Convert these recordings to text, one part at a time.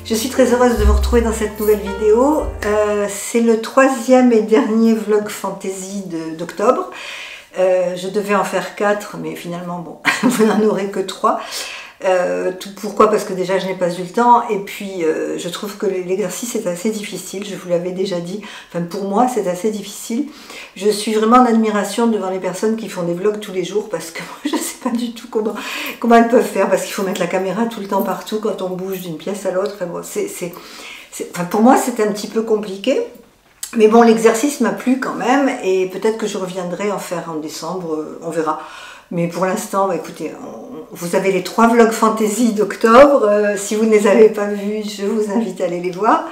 Je suis très heureuse de vous retrouver dans cette nouvelle vidéo. C'est le troisième et dernier vlog fantasy d'octobre. Je devais en faire 4, mais finalement, bon, vous n'en aurez que 3. Pourquoi? Parce que déjà je n'ai pas eu le temps, et puis je trouve que l'exercice est assez difficile, je vous l'avais déjà dit, enfin pour moi c'est assez difficile. Je suis vraiment en admiration devant les personnes qui font des vlogs tous les jours, parce que moi je ne sais pas du tout comment elles peuvent faire, parce qu'il faut mettre la caméra tout le temps partout quand on bouge d'une pièce à l'autre. Enfin, bon, enfin, pour moi c'est un petit peu compliqué. Mais bon, l'exercice m'a plu quand même, et peut-être que je reviendrai en faire en décembre, on verra. Mais pour l'instant, bah, écoutez, vous avez les 3 vlogs fantasy d'octobre. Si vous ne les avez pas vus, je vous invite à aller les voir.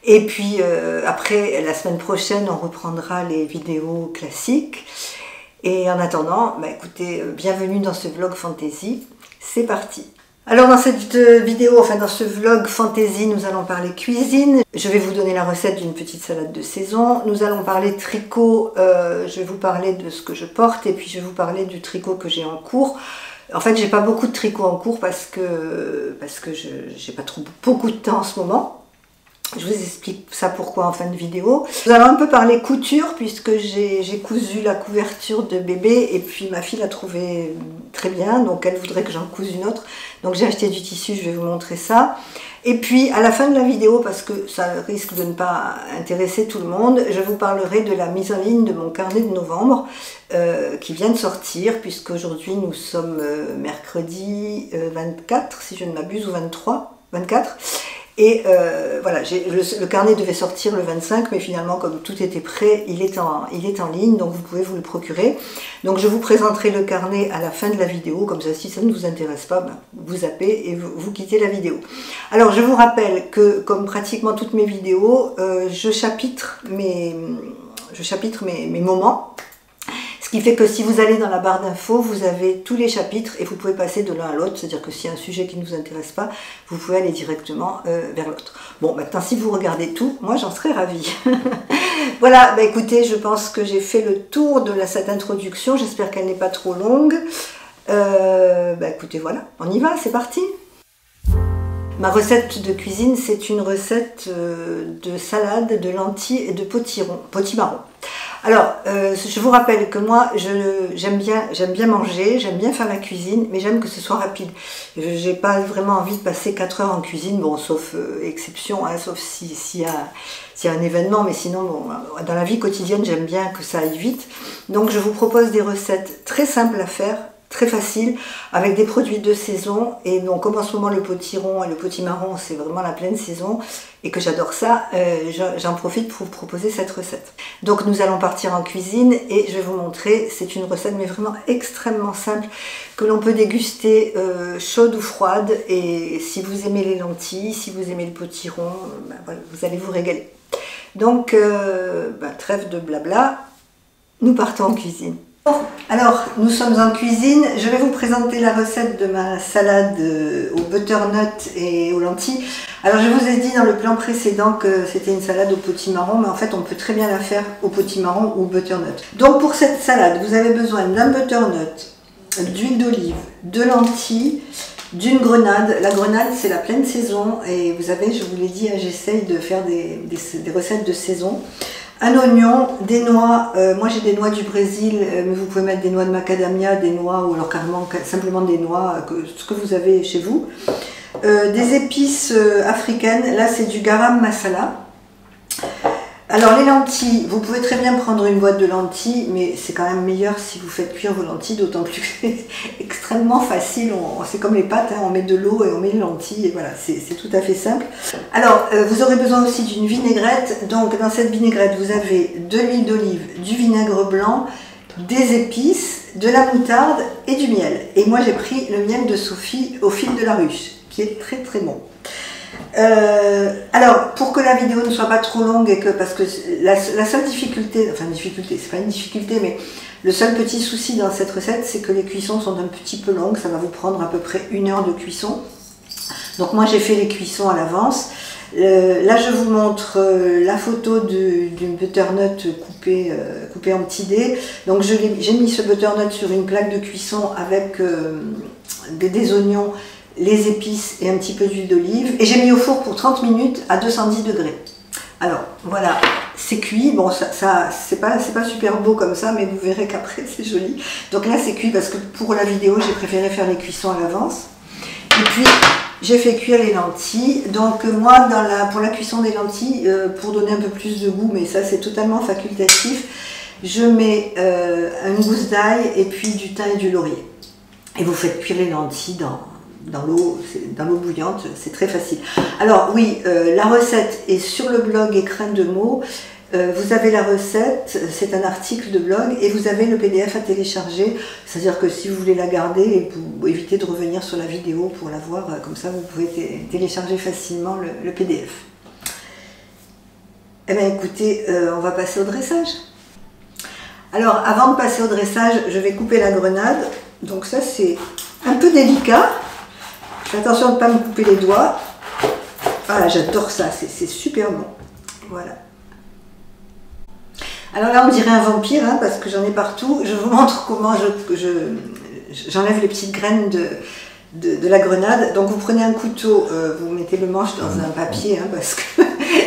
Et puis après, la semaine prochaine, on reprendra les vidéos classiques. Et en attendant, bah, écoutez, bienvenue dans ce vlog fantasy. C'est parti! Alors dans cette vidéo, enfin dans ce vlog fantasy, nous allons parler cuisine. Je vais vous donner la recette d'une petite salade de saison. Nous allons parler tricot, je vais vous parler de ce que je porte, et puis je vais vous parler du tricot que j'ai en cours. En fait, j'ai pas beaucoup de tricot en cours parce que j'ai pas trop beaucoup de temps en ce moment. Je vous explique ça pourquoi en fin de vidéo. Nous allons un peu parler couture, puisque j'ai cousu la couverture de bébé, et puis ma fille l'a trouvé très bien, donc elle voudrait que j'en couse une autre. Donc j'ai acheté du tissu, je vais vous montrer ça. Et puis à la fin de la vidéo, parce que ça risque de ne pas intéresser tout le monde, je vous parlerai de la mise en ligne de mon carnet de novembre qui vient de sortir, puisque aujourd'hui nous sommes mercredi 24, si je ne m'abuse, ou 24. Et voilà, le carnet devait sortir le 25, mais finalement, comme tout était prêt, il est en ligne, donc vous pouvez vous le procurer. Donc je vous présenterai le carnet à la fin de la vidéo, comme ça, si ça ne vous intéresse pas, ben, vous zappez et vous quittez la vidéo. Alors je vous rappelle que, comme pratiquement toutes mes vidéos, je chapitre mes moments. Ce qui fait que si vous allez dans la barre d'infos, vous avez tous les chapitres et vous pouvez passer de l'un à l'autre. C'est-à-dire que s'il y a un sujet qui ne vous intéresse pas, vous pouvez aller directement vers l'autre. Bon, maintenant, si vous regardez tout, moi, j'en serais ravie. Voilà, bah, écoutez, je pense que j'ai fait le tour de cette introduction. J'espère qu'elle n'est pas trop longue. Bah, écoutez, voilà, on y va, c'est parti. Ma recette de cuisine, c'est une recette de salade, de lentilles et de potimarron. Alors, je vous rappelle que moi, j'aime bien manger, j'aime bien faire la cuisine, mais j'aime que ce soit rapide. Je n'ai pas vraiment envie de passer 4 heures en cuisine, bon, sauf exception, hein, sauf s'il y a un événement, mais sinon, bon, dans la vie quotidienne, j'aime bien que ça aille vite. Donc, je vous propose des recettes très simples à faire, très facile, avec des produits de saison. Et donc comme en ce moment le potiron et le potimarron c'est vraiment la pleine saison et que j'adore ça, j'en profite pour vous proposer cette recette. Donc nous allons partir en cuisine et je vais vous montrer. C'est une recette mais vraiment extrêmement simple que l'on peut déguster chaude ou froide. Et si vous aimez les lentilles, si vous aimez le potiron, ben voilà, vous allez vous régaler. Donc trêve de blabla, nous partons en cuisine. Alors, nous sommes en cuisine. Je vais vous présenter la recette de ma salade au butternut et aux lentilles. Alors, je vous ai dit dans le plan précédent que c'était une salade au potimarron, mais en fait, on peut très bien la faire au potimarron ou au butternut. Donc, pour cette salade, vous avez besoin d'un butternut, d'huile d'olive, de lentilles, d'une grenade. La grenade, c'est la pleine saison et vous savez, je vous l'ai dit, j'essaye de faire des recettes de saison. Un oignon, des noix, moi j'ai des noix du Brésil, mais vous pouvez mettre des noix de macadamia, des noix ou alors carrément simplement des noix, ce que vous avez chez vous. Des épices africaines, là c'est du garam masala. Alors les lentilles, vous pouvez très bien prendre une boîte de lentilles, mais c'est quand même meilleur si vous faites cuire vos lentilles, d'autant plus que c'est extrêmement facile. C'est comme les pâtes, hein, on met de l'eau et on met les lentilles, et voilà, c'est tout à fait simple. Alors, vous aurez besoin aussi d'une vinaigrette. Donc dans cette vinaigrette, vous avez de l'huile d'olive, du vinaigre blanc, des épices, de la moutarde et du miel. Et moi j'ai pris le miel de Sophie au fil de la ruche, qui est très très bon. Alors, pour que la vidéo ne soit pas trop longue et que, parce que la seule difficulté, enfin difficulté, c'est pas une difficulté, mais le seul petit souci dans cette recette, c'est que les cuissons sont un petit peu longues, ça va vous prendre à peu près 1 heure de cuisson. Donc moi j'ai fait les cuissons à l'avance. Là je vous montre la photo d'une butternut coupée en petits dés. Donc j'ai mis ce butternut sur une plaque de cuisson avec des oignons, les épices et un petit peu d'huile d'olive. Et j'ai mis au four pour 30 minutes à 210 degrés. Alors voilà, c'est cuit. Bon, ça c'est pas super beau comme ça, mais vous verrez qu'après c'est joli. Donc là c'est cuit parce que pour la vidéo j'ai préféré faire les cuissons à l'avance. Et puis j'ai fait cuire les lentilles. Donc moi pour la cuisson des lentilles, pour donner un peu plus de goût, mais ça c'est totalement facultatif, je mets une gousse d'ail et puis du thym et du laurier. Et vous faites cuire les lentilles dans l'eau bouillante, c'est très facile. Alors oui, la recette est sur le blog Écrin de mots. Vous avez la recette, c'est un article de blog, et vous avez le PDF à télécharger. C'est-à-dire que si vous voulez la garder, et pour éviter de revenir sur la vidéo pour la voir, comme ça vous pouvez télécharger facilement le PDF. Eh bien écoutez, on va passer au dressage. Alors avant de passer au dressage, je vais couper la grenade. Donc ça c'est un peu délicat. Faites attention de ne pas me couper les doigts. Voilà, j'adore ça, c'est super bon. Voilà. Alors là on dirait un vampire, hein, parce que j'en ai partout. Je vous montre comment j'enlève les petites graines de la grenade. Donc vous prenez un couteau, vous mettez le manche dans un papier, hein, parce que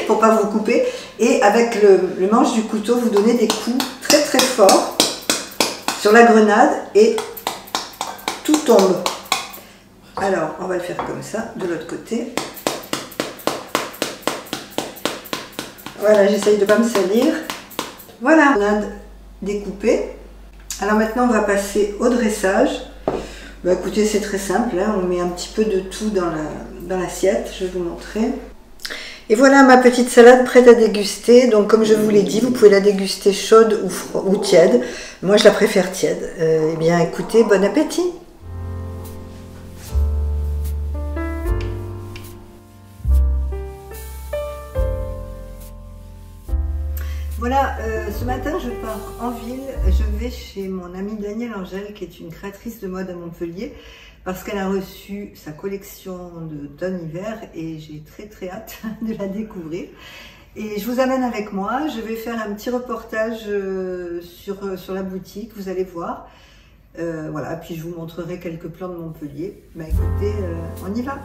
pour pas vous couper. Et avec le manche du couteau, vous donnez des coups très très forts sur la grenade et tout tombe. Alors, on va le faire comme ça, de l'autre côté. Voilà, j'essaye de ne pas me salir. Voilà, grenade découpée. Alors maintenant, on va passer au dressage. Bah, écoutez, c'est très simple, hein, on met un petit peu de tout dans l'assiette, je vais vous montrer. Et voilà ma petite salade prête à déguster. Donc comme je vous l'ai dit, vous pouvez la déguster chaude ou tiède. Moi, je la préfère tiède. Eh bien, écoutez, bon appétit! Voilà, ce matin je pars en ville, je vais chez mon amie Danielle Angèle qui est une créatrice de mode à Montpellier parce qu'elle a reçu sa collection d'automne-hiver et j'ai très hâte de la découvrir. Et je vous amène avec moi, je vais faire un petit reportage sur la boutique, vous allez voir. Voilà, puis je vous montrerai quelques plans de Montpellier. Bah écoutez, on y va!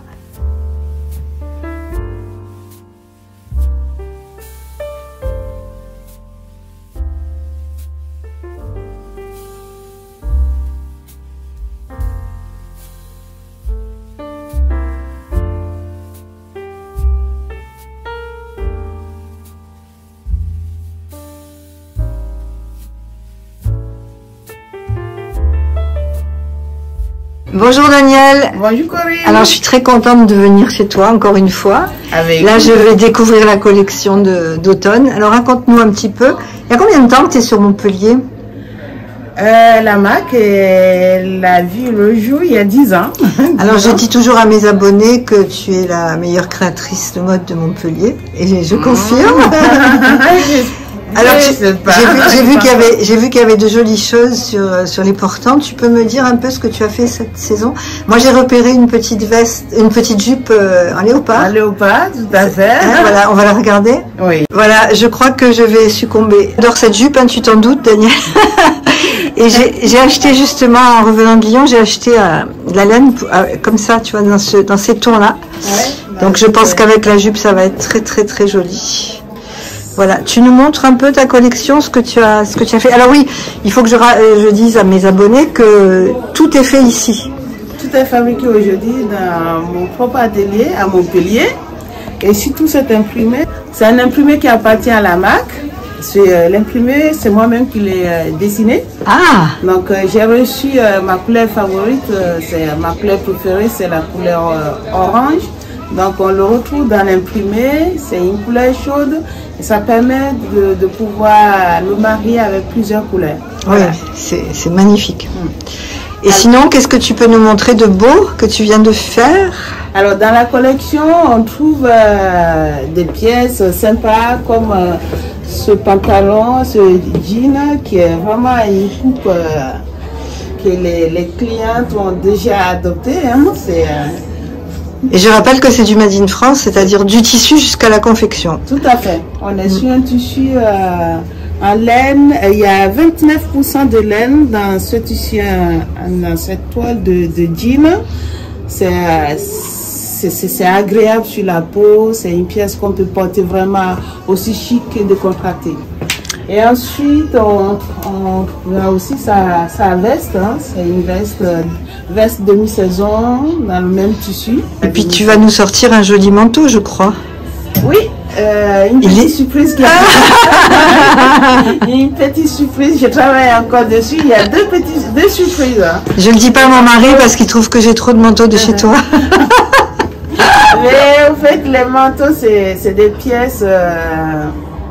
Bonjour Daniel. Bonjour Corinne. Alors je suis très contente de venir chez toi encore une fois. Là je vais découvrir la collection d'automne. Alors raconte-nous un petit peu. Il y a combien de temps que tu es sur Montpellier? La marque, elle a vu le jour il y a 10 ans. Alors je dis toujours à mes abonnés que tu es la meilleure créatrice de mode de Montpellier. Et je confirme. Alors j'ai vu qu'il y avait de jolies choses sur les portants. Tu peux me dire un peu ce que tu as fait cette saison? Moi j'ai repéré une petite veste, une petite jupe en léopard. En léopard, tout à fait. Voilà, on va la regarder. Oui. Voilà, je crois que je vais succomber. J'adore cette jupe, hein, tu t'en doutes Daniel. Et j'ai acheté justement, en revenant de Lyon, j'ai acheté de la laine comme ça, tu vois, dans ces tons-là. Ouais, donc je pense qu'avec la jupe, ça va être très joli. Voilà, tu nous montres un peu ta collection, ce que tu as fait. Alors oui, il faut que je dise à mes abonnés que tout est fait ici. Tout est fabriqué aujourd'hui dans mon propre atelier à Montpellier. Et surtout cet imprimé, c'est un imprimé qui appartient à la marque. L'imprimé, c'est moi-même qui l'ai dessiné. Ah! Donc j'ai reçu ma couleur favorite, ma couleur préférée, c'est la couleur orange. Donc on le retrouve dans l'imprimé, c'est une couleur chaude et ça permet de pouvoir le marier avec plusieurs couleurs. Voilà. Oui, c'est magnifique. Et sinon, qu'est-ce que tu peux nous montrer de beau que tu viens de faire? Alors dans la collection, on trouve des pièces sympas comme ce pantalon, ce jean qui est vraiment une coupe que les clientes ont déjà adopté. Hein. Et je rappelle que c'est du Made in France, c'est-à-dire du tissu jusqu'à la confection. Tout à fait. On est sur un tissu en laine. Il y a 29% de laine dans ce tissu, dans cette toile de jean. c'est agréable sur la peau, c'est une pièce qu'on peut porter vraiment aussi chic et décontracté. Et ensuite, on a aussi sa veste, hein, c'est une veste demi-saison dans le même tissu. Et puis tu vas nous sortir un joli manteau, je crois. Oui, une petite surprise. Une petite surprise, je travaille encore dessus. Il y a deux surprises. Hein. Je ne le dis pas à mon mari parce qu'il trouve que j'ai trop de manteaux de chez toi. Mais en fait, les manteaux, c'est des pièces,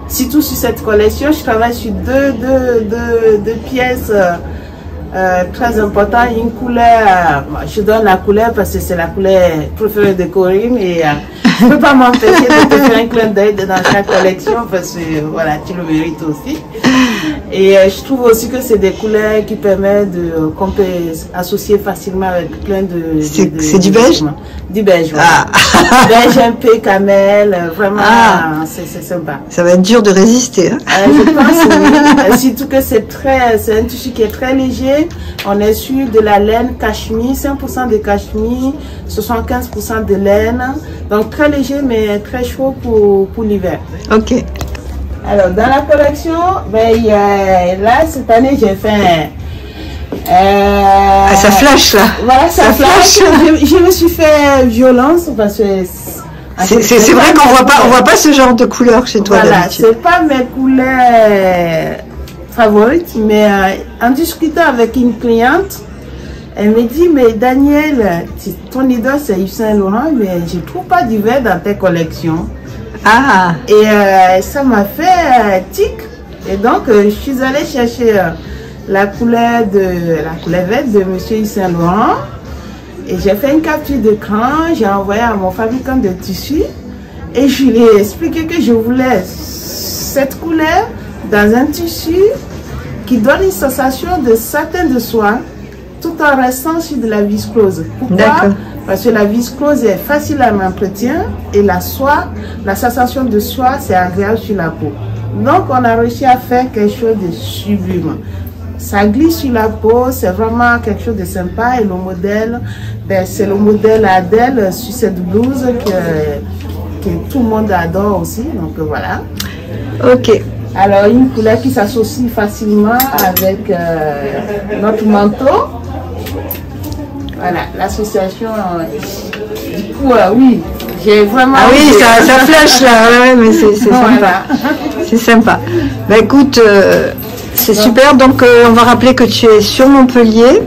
surtout sur cette collection, je travaille sur deux pièces très importantes. Une couleur, je donne la couleur parce que c'est la couleur préférée de Corinne et je ne peux pas m'empêcher de te faire un clin d'œil dans chaque collection parce que voilà, tu le mérites aussi. Et je trouve aussi que c'est des couleurs qui permettent qu'on peut associer facilement avec plein de... C'est du beige? Du beige, voilà. Ah. Beige un peu camel, vraiment, c'est sympa. Ça va être dur de résister. Hein. Je pense, oui. Surtout que c'est un tissu qui est très léger. On est sur de la laine cachemire, 5% de cachemire, 75% de laine. Donc très léger mais très chaud pour l'hiver. Ok. Alors dans la collection, ben, là cette année j'ai fait ça flash là. Voilà, ça flash. Je me suis fait violence parce que c'est vrai qu'on voit pas ce genre de couleur chez toi. Voilà, c'est pas mes couleurs favorites, mais en discutant avec une cliente, elle me dit, mais Daniel, ton idole c'est Yves Saint Laurent, mais je ne trouve pas d'hiver dans tes collections. Ah. Et ça m'a fait tic. Et donc, je suis allée chercher la couleur verte de Monsieur Yves Saint Laurent. Et j'ai fait une capture d'écran, j'ai envoyé à mon fabricant de tissus. Et je lui ai expliqué que je voulais cette couleur dans un tissu qui donne une sensation de satin de soie, tout en restant sur de la viscose. Pourquoi? Parce que la viscose est facile à l'entretien et la soie, la sensation de soie, c'est agréable sur la peau. Donc, on a réussi à faire quelque chose de sublime. Ça glisse sur la peau, c'est vraiment quelque chose de sympa. Et le modèle, ben, c'est le modèle Adèle sur cette blouse que tout le monde adore aussi. Donc, voilà. Ok. Alors, une couleur qui s'associe facilement avec notre manteau. Voilà, l'association, du coup, oui, j'ai vraiment... Ah oui, ça flash là, ouais, mais c'est sympa. Voilà. C'est sympa. Bah écoute, c'est super, donc on va rappeler que tu es sur Montpellier.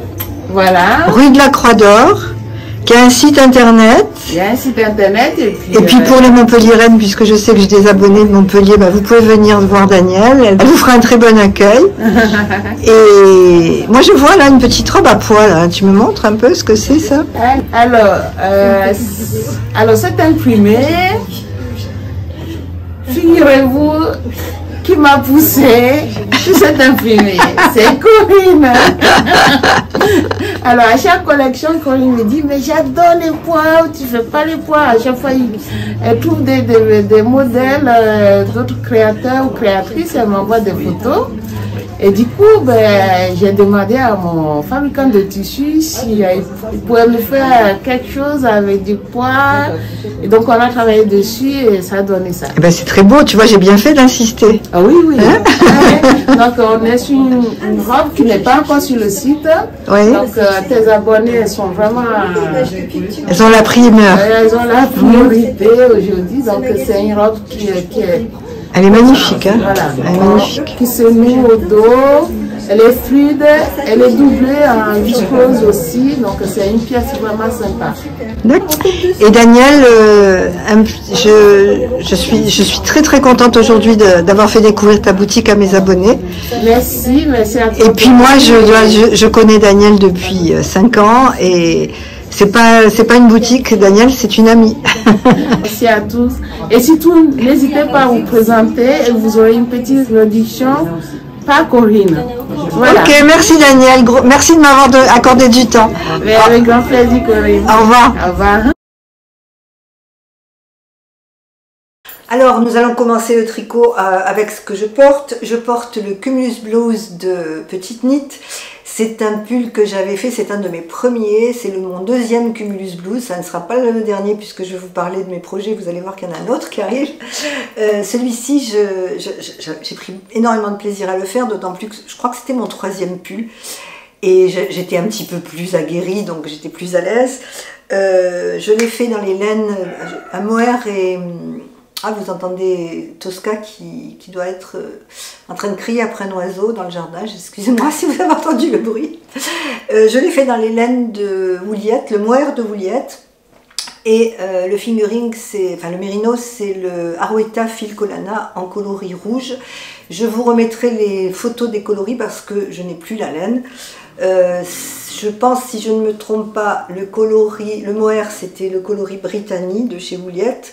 Voilà. Rue de la Croix d'Or, qui a un site internet. Il y a un site internet. Et puis pour les Montpelliéraines, puisque je sais que j'ai des abonnés de Montpellier, bah, vous pouvez venir voir Daniel. Elle vous fera un très bon accueil. Et moi je vois là une petite robe à poil. Hein. Tu me montres un peu ce que c'est ça? Alors c'est imprimé. Figurez-vous qui m'a poussé sur cette imprimé. C'est Corinne. Alors à chaque collection, Corinne me dit, mais j'adore les poids, tu fais pas les poids. À chaque fois, elle trouve des modèles d'autres créateurs ou créatrices, elle m'envoie des photos. Et du coup, ben, j'ai demandé à mon fabricant de tissus si il pouvait me faire quelque chose avec du poids. Et donc, on a travaillé dessus et ça a donné ça. Eh ben, c'est très beau, tu vois, j'ai bien fait d'insister. Ah oui, oui. Hein? Donc, on est sur une robe qui n'est pas encore sur le site. Oui. Donc, tes abonnés, elles sont vraiment... elles ont la primeur. Elles ont la priorité aujourd'hui. Donc, c'est une robe qui est... Elle est magnifique, hein? Voilà. Elle est magnifique. Qui se noue au dos, elle est fluide, elle est doublée en viscose aussi, donc c'est une pièce vraiment sympa. D'accord. Et Daniel, je suis très très contente aujourd'hui d'avoir fait découvrir ta boutique à mes abonnés. Merci, merci à toi. Et puis moi, je connais Daniel depuis 5 ans et c'est pas une boutique, Daniel, c'est une amie. Merci à tous. Et surtout, n'hésitez pas à vous présenter et vous aurez une petite réduction par Corinne. Voilà. Ok, merci Daniel. Merci de m'avoir accordé du temps. Mais avec grand plaisir, Corinne. Au revoir. Au revoir. Alors, nous allons commencer le tricot avec ce que je porte. Je porte le Cumulus Blues de Petite Knit. C'est un pull que j'avais fait, c'est un de mes premiers, c'est mon deuxième Cumulus Blues, ça ne sera pas le dernier puisque je vais vous parler de mes projets, vous allez voir qu'il y en a un autre qui arrive. Celui-ci, j'ai pris énormément de plaisir à le faire, d'autant plus que je crois que c'était mon troisième pull. Et j'étais un petit peu plus aguerrie, donc j'étais plus à l'aise. Je l'ai fait dans les laines à mohair et... Ah, vous entendez Tosca qui doit être en train de crier après un oiseau dans le jardin. Excusez-moi si vous avez entendu le bruit. Je l'ai fait dans les laines de Wouliette, le mohair de Wouliette. Et le fingering, le mérino, c'est le Arouetta Fil Colana en coloris rouge. Je vous remettrai les photos des coloris parce que je n'ai plus la laine. Je pense, si je ne me trompe pas, le mohair, c'était le coloris Brittany de chez Wouliette.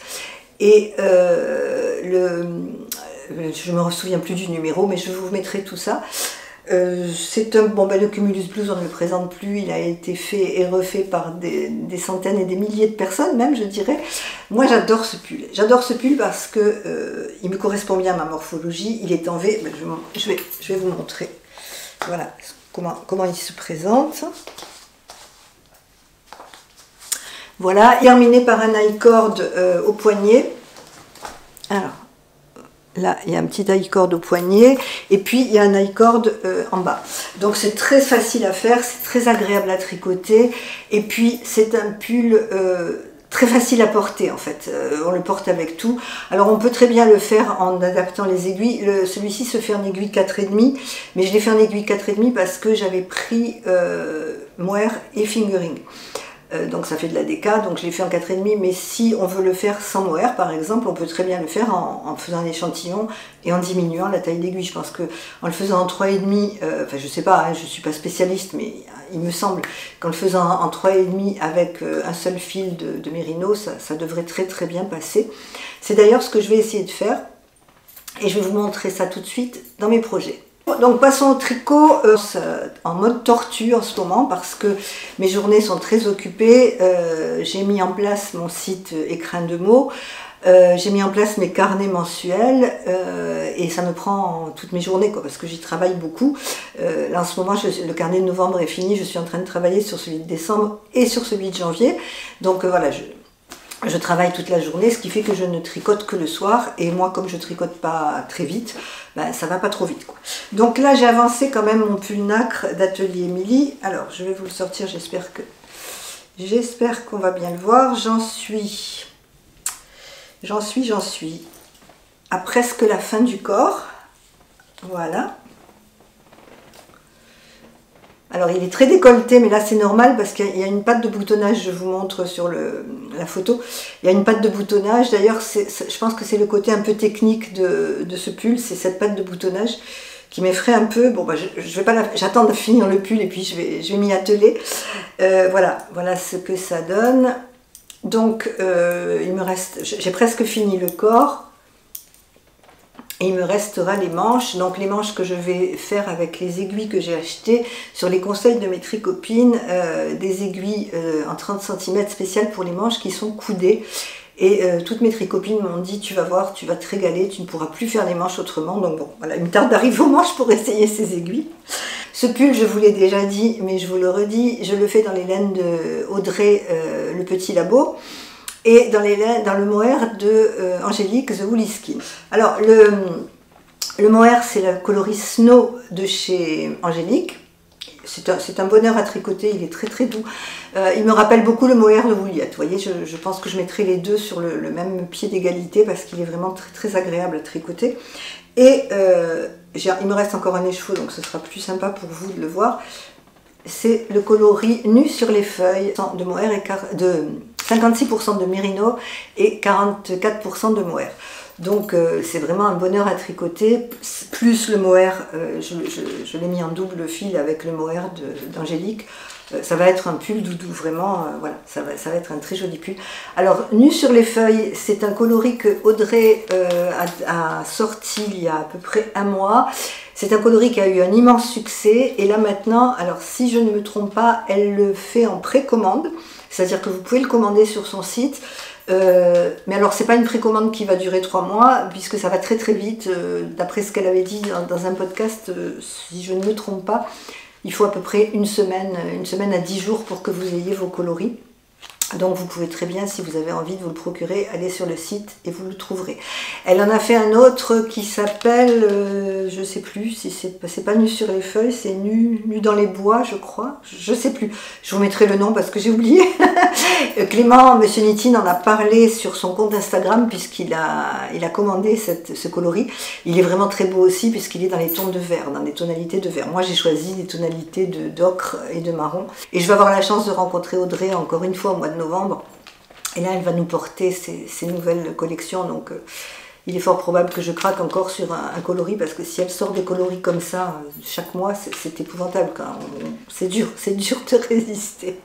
Et je ne me souviens plus du numéro, mais je vous mettrai tout ça. C'est le Cumulus Blues, on ne le présente plus, il a été fait et refait par des centaines et des milliers de personnes, même, je dirais. Moi, j'adore ce pull. J'adore ce pull parce que il me correspond bien à ma morphologie. Il est en V. Je vais vous montrer. Voilà comment il se présente. Voilà, terminé par un I-cord au poignet. Alors, là, il y a un petit I-cord au poignet, et puis il y a un I-cord en bas. Donc c'est très facile à faire, c'est très agréable à tricoter, et puis c'est un pull très facile à porter en fait. On le porte avec tout. Alors on peut très bien le faire en adaptant les aiguilles. Celui-ci se fait en aiguille 4,5, mais je l'ai fait en aiguille 4,5 parce que j'avais pris mohair et fingering. Donc ça fait de la déca, donc je l'ai fait en 4,5, mais si on veut le faire sans mohair par exemple, on peut très bien le faire en faisant un échantillon et en diminuant la taille d'aiguille. Je pense que en le faisant en 3,5, enfin je sais pas, hein, je suis pas spécialiste, mais il me semble qu'en le faisant en 3,5 avec un seul fil de mérino, ça devrait très très bien passer. C'est d'ailleurs ce que je vais essayer de faire, et je vais vous montrer ça tout de suite dans mes projets. Donc passons au tricot en mode tortue en ce moment parce que mes journées sont très occupées. J'ai mis en place mon site Écrin de mots, j'ai mis en place mes carnets mensuels et ça me prend toutes mes journées parce que j'y travaille beaucoup. Là en ce moment le carnet de novembre est fini, je suis en train de travailler sur celui de décembre et sur celui de janvier. Donc voilà, je travaille toute la journée, ce qui fait que je ne tricote que le soir. Et moi, comme je tricote pas très vite, ben, ça va pas trop vite, quoi. Donc là, j'ai avancé quand même mon pull nacre d'Atelier Émilie. Alors, je vais vous le sortir, j'espère qu'on va bien le voir. J'en suis à presque la fin du corps. Voilà. Alors il est très décolleté, mais là c'est normal parce qu'il y a une patte de boutonnage, je vous montre sur la photo. Il y a une patte de boutonnage, d'ailleurs je pense que c'est le côté un peu technique de ce pull, c'est cette patte de boutonnage qui m'effraie un peu. Bon, bah, j'attends de finir le pull et puis je vais m'y atteler. Voilà ce que ça donne. Donc j'ai presque fini le corps. Et il me restera les manches, donc les manches que je vais faire avec les aiguilles que j'ai achetées sur les conseils de mes tricopines, des aiguilles en 30 cm spéciales pour les manches qui sont coudées. Et toutes mes tricopines m'ont dit, tu vas voir, tu vas te régaler, tu ne pourras plus faire les manches autrement. Donc bon, voilà, il me tarde d'arriver aux manches pour essayer ces aiguilles. Ce pull, je vous l'ai déjà dit, mais je vous le redis, je le fais dans les laines de Audrey, le petit labo. Et dans le mohair de Angélique The Woolly Skin. Alors le mohair, c'est le coloris Snow de chez Angélique. C'est un bonheur à tricoter, il est très très doux. Il me rappelle beaucoup le mohair de Wouliette. Vous voyez, je pense que je mettrai les deux sur le même pied d'égalité parce qu'il est vraiment très très agréable à tricoter. Et il me reste encore un écheveau, donc ce sera plus sympa pour vous de le voir. C'est le coloris Nu sur les feuilles de mohair et de 56% de mérino et 44% de mohair. Donc c'est vraiment un bonheur à tricoter, plus le mohair, je l'ai mis en double fil avec le mohair d'Angélique. Ça va être un pull doudou, vraiment, voilà, ça va être un très joli pull. Alors, Nu sur les feuilles, c'est un coloris que Audrey a sorti il y a à peu près un mois. C'est un coloris qui a eu un immense succès, et là maintenant, alors si je ne me trompe pas, elle le fait en précommande, c'est-à-dire que vous pouvez le commander sur son site. Mais alors c'est pas une précommande qui va durer 3 mois puisque ça va très très vite, d'après ce qu'elle avait dit dans un podcast, si je ne me trompe pas, il faut à peu près une semaine à 10 jours pour que vous ayez vos coloris. Donc vous pouvez très bien, si vous avez envie de vous le procurer, aller sur le site et vous le trouverez. Elle en a fait un autre qui s'appelle, je sais plus, si c'est pas nu sur les feuilles, c'est nu dans les bois, je crois. Je sais plus. Je vous mettrai le nom parce que j'ai oublié. Clément, Monsieur Nitine, en a parlé sur son compte Instagram puisqu'il a commandé ce coloris. Il est vraiment très beau aussi puisqu'il est dans les tons de vert, dans les tonalités de vert. Moi j'ai choisi des tonalités d'ocre et de marron. Et je vais avoir la chance de rencontrer Audrey encore une fois au mois de novembre. Et là, elle va nous porter ses nouvelles collections. Donc, il est fort probable que je craque encore sur un coloris parce que si elle sort des coloris comme ça chaque mois, c'est épouvantable. C'est dur de résister.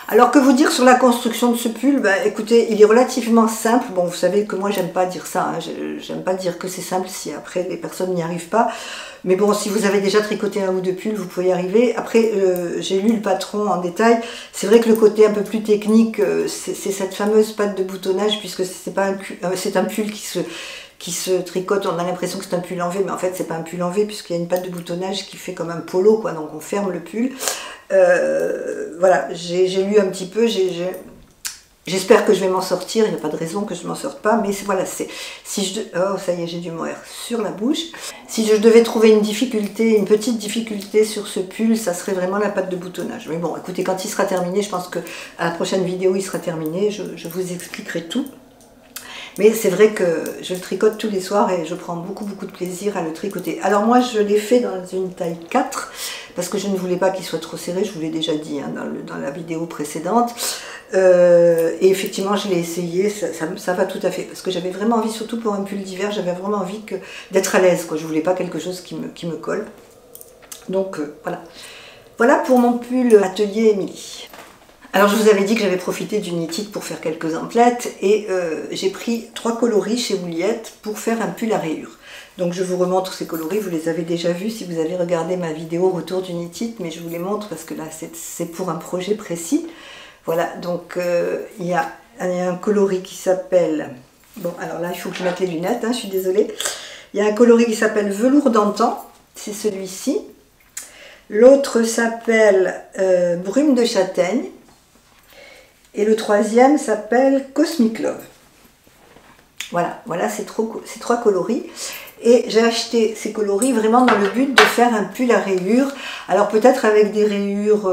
Alors que vous dire sur la construction de ce pull, bah, écoutez, il est relativement simple. Bon, vous savez que moi, j'aime pas dire ça. Hein. J'aime pas dire que c'est simple si après les personnes n'y arrivent pas. Mais bon, si vous avez déjà tricoté un ou deux pulls, vous pouvez y arriver. Après, j'ai lu le patron en détail. C'est vrai que le côté un peu plus technique, c'est cette fameuse patte de boutonnage, puisque c'est un pull qui se tricote. On a l'impression que c'est un pull en V, mais en fait, c'est pas un pull en V, puisqu'il y a une patte de boutonnage qui fait comme un polo, quoi. Donc, on ferme le pull. Voilà, j'ai lu un petit peu. J'espère que je vais m'en sortir, il n'y a pas de raison que je ne m'en sorte pas, mais voilà, oh ça y est, j'ai du mohair sur la bouche. Si je devais trouver une petite difficulté sur ce pull, ça serait vraiment la patte de boutonnage. Mais bon, écoutez, quand il sera terminé, je pense que à la prochaine vidéo, il sera terminé, je vous expliquerai tout. Mais c'est vrai que je le tricote tous les soirs et je prends beaucoup de plaisir à le tricoter. Alors moi, je l'ai fait dans une taille 4, parce que je ne voulais pas qu'il soit trop serré, je vous l'ai déjà dit hein, dans la vidéo précédente. Et effectivement, je l'ai essayé, ça va tout à fait. Parce que j'avais vraiment envie, surtout pour un pull d'hiver, j'avais vraiment envie d'être à l'aise. Je ne voulais pas quelque chose qui me colle. Donc voilà. Voilà pour mon pull Atelier Émilie. Alors je vous avais dit que j'avais profité du Knit-It pour faire quelques emplettes et j'ai pris 3 coloris chez Ouliette pour faire un pull à rayures. Donc je vous remontre ces coloris, vous les avez déjà vus si vous avez regardé ma vidéo retour du Knit-It, mais je vous les montre parce que là c'est pour un projet précis. Voilà, donc il y a un coloris qui s'appelle, bon alors là il faut que je mette les lunettes, hein, je suis désolée. Il y a un coloris qui s'appelle Velours d'antan, c'est celui-ci. L'autre s'appelle Brume de châtaigne. Et le troisième s'appelle Cosmic Love. Voilà ces 3 coloris. Et j'ai acheté ces coloris vraiment dans le but de faire un pull à rayures. Alors peut-être avec des rayures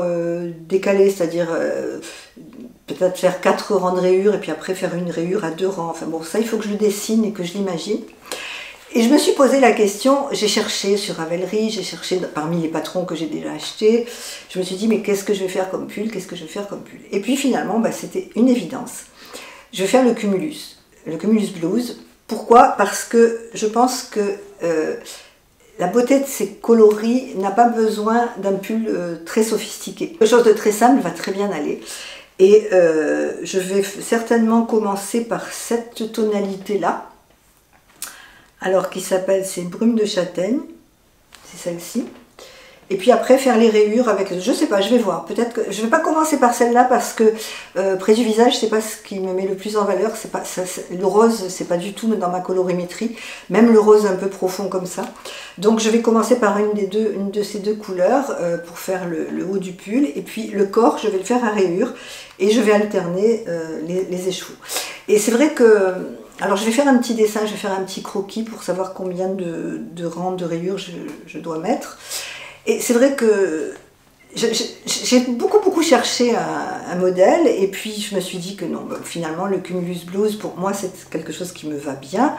décalées, c'est-à-dire peut-être faire 4 rangs de rayures et puis après faire une rayure à 2 rangs. Enfin bon, ça il faut que je le dessine et que je l'imagine. Et je me suis posé la question, j'ai cherché sur Ravelry, j'ai cherché parmi les patrons que j'ai déjà achetés, je me suis dit mais qu'est-ce que je vais faire comme pull, Et puis finalement, bah, c'était une évidence. Je vais faire le Cumulus Blues. Pourquoi? Parce que je pense que la beauté de ces coloris n'a pas besoin d'un pull très sophistiqué. Quelque chose de très simple va très bien aller. Et je vais certainement commencer par cette tonalité-là. Alors qui s'appelle, c'est Brume de châtaigne, c'est celle-ci. Et puis après faire les rayures avec, je sais pas, je vais voir. Peut-être que je vais pas commencer par celle-là parce que près du visage, c'est pas ce qui me met le plus en valeur. C'est pas le rose, c'est pas du tout dans ma colorimétrie. Même le rose un peu profond comme ça. Donc je vais commencer par une de ces 2 couleurs pour faire le haut du pull. Et puis le corps, je vais le faire à rayures et je vais alterner les échevaux. Et c'est vrai que alors je vais faire un petit dessin, je vais faire un petit croquis pour savoir combien de rangs de rayures je dois mettre. Et c'est vrai que j'ai beaucoup cherché un modèle et puis je me suis dit que non, bah, finalement le Cumulus Blues pour moi c'est quelque chose qui me va bien.